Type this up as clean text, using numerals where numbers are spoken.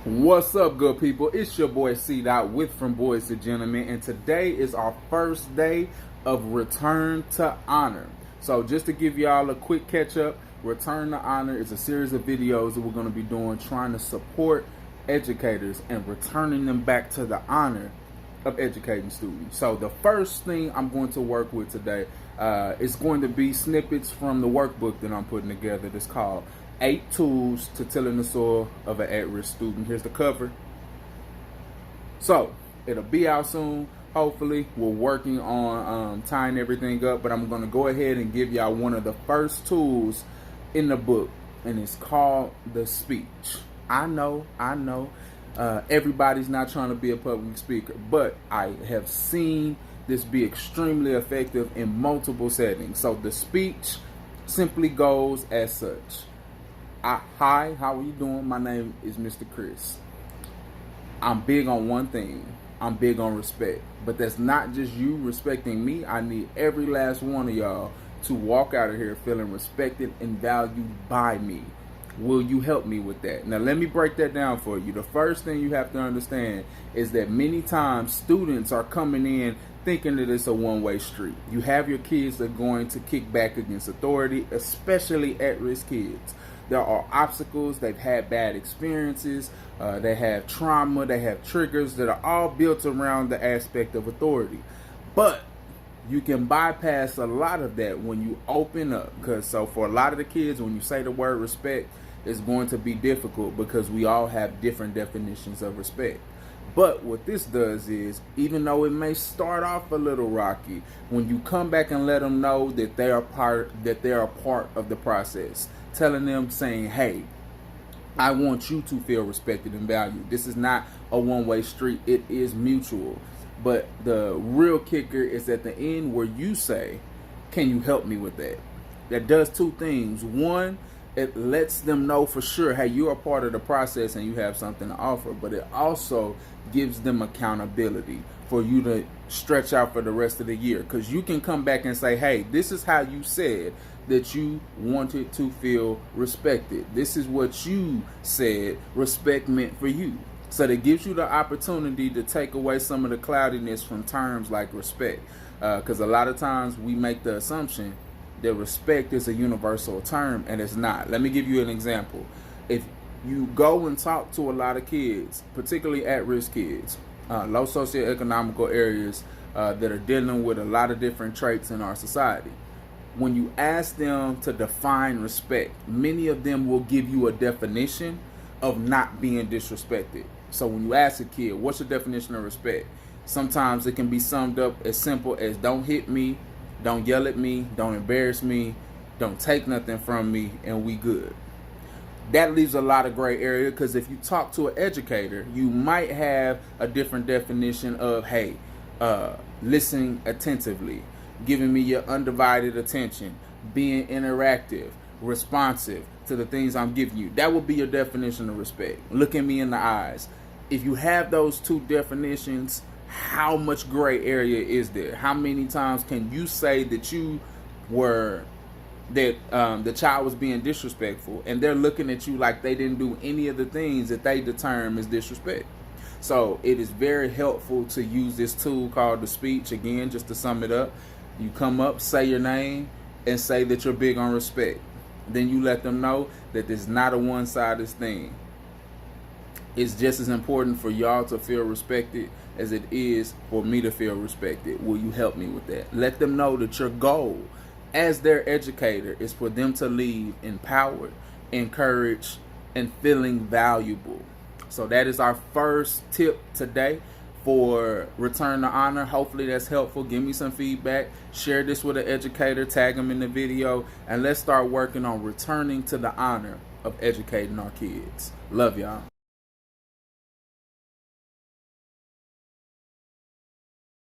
What's up, good people? It's your boy C Dot with From Boys to Gentlemen, and today is our first day of Return to Honor. So just to give y'all a quick catch up, Return to Honor is a series of videos that we're going to be doing trying to support educators and returning them back to the honor of educating students. So the first thing I'm going to work with today is going to be snippets from the workbook that I'm putting together that's called 8 Tools to Tilling the Soil of an At-Risk Student. Here's the cover. So it'll be out soon. Hopefully, we're working on tying everything up, but I'm going to go ahead and give y'all one of the first tools in the book, and it's called the speech. I know, everybody's not trying to be a public speaker, but I have seen this be extremely effective in multiple settings. So the speech simply goes as such. Hi, how are you doing? My name is Mr. Chris. I'm big on one thing. I'm big on respect. But that's not just you respecting me. I need every last one of y'all to walk out of here feeling respected and valued by me. Will you help me with that? Now, let me break that down for you. The first thing you have to understand is that many times students are coming in thinking that it's a one-way street. You have your kids that are going to kick back against authority, especially at-risk kids. There are obstacles, they've had bad experiences, they have trauma, they have triggers that are all built around the aspect of authority. But you can bypass a lot of that when you open up. Because so for a lot of the kids, when you say the word respect, it's going to be difficult because we all have different definitions of respect. But what this does is, even though it may start off a little rocky, when you come back and let them know that they are part of the process, telling them, saying, hey, I want you to feel respected and valued. This is not a one-way street. It is mutual. But the real kicker is at the end where you say, can you help me with that? That does two things. One, it lets them know for sure, hey, you're a part of the process and you have something to offer. But it also gives them accountability for you to stretch out for the rest of the year. Because you can come back and say, hey, this is how you said that you wanted to feel respected. This is what you said respect meant for you. So that gives you the opportunity to take away some of the cloudiness from terms like respect. Because a lot of times we make the assumption that respect is a universal term, and it's not. Let me give you an example. If you go and talk to a lot of kids, particularly at-risk kids, low socioeconomical areas that are dealing with a lot of different traits in our society, when you ask them to define respect, many of them will give you a definition of not being disrespected. So when you ask a kid, what's your definition of respect? Sometimes it can be summed up as simple as don't hit me, don't yell at me, don't embarrass me, don't take nothing from me, and we good. That leaves a lot of gray area, because if you talk to an educator, you might have a different definition of, hey, listening attentively, giving me your undivided attention, being interactive, responsive to the things I'm giving you. That would be your definition of respect. Look at me in the eyes. If you have those two definitions, how much gray area is there? How many times can you say that the child was being disrespectful and they're looking at you like they didn't do any of the things that they determine as disrespect? So it is very helpful to use this tool called the speech. Again, just to sum it up, you come up, say your name, and say that you're big on respect. Then you let them know that it's not a one-sided thing. It's just as important for y'all to feel respected as it is for me to feel respected. Will you help me with that? Let them know that your goal as their educator is for them to leave empowered, encouraged, and feeling valuable. So that is our first tip today for Return to Honor. Hopefully that's helpful. Give me some feedback. Share this with an educator. Tag them in the video. And let's start working on returning to the honor of educating our kids. Love y'all.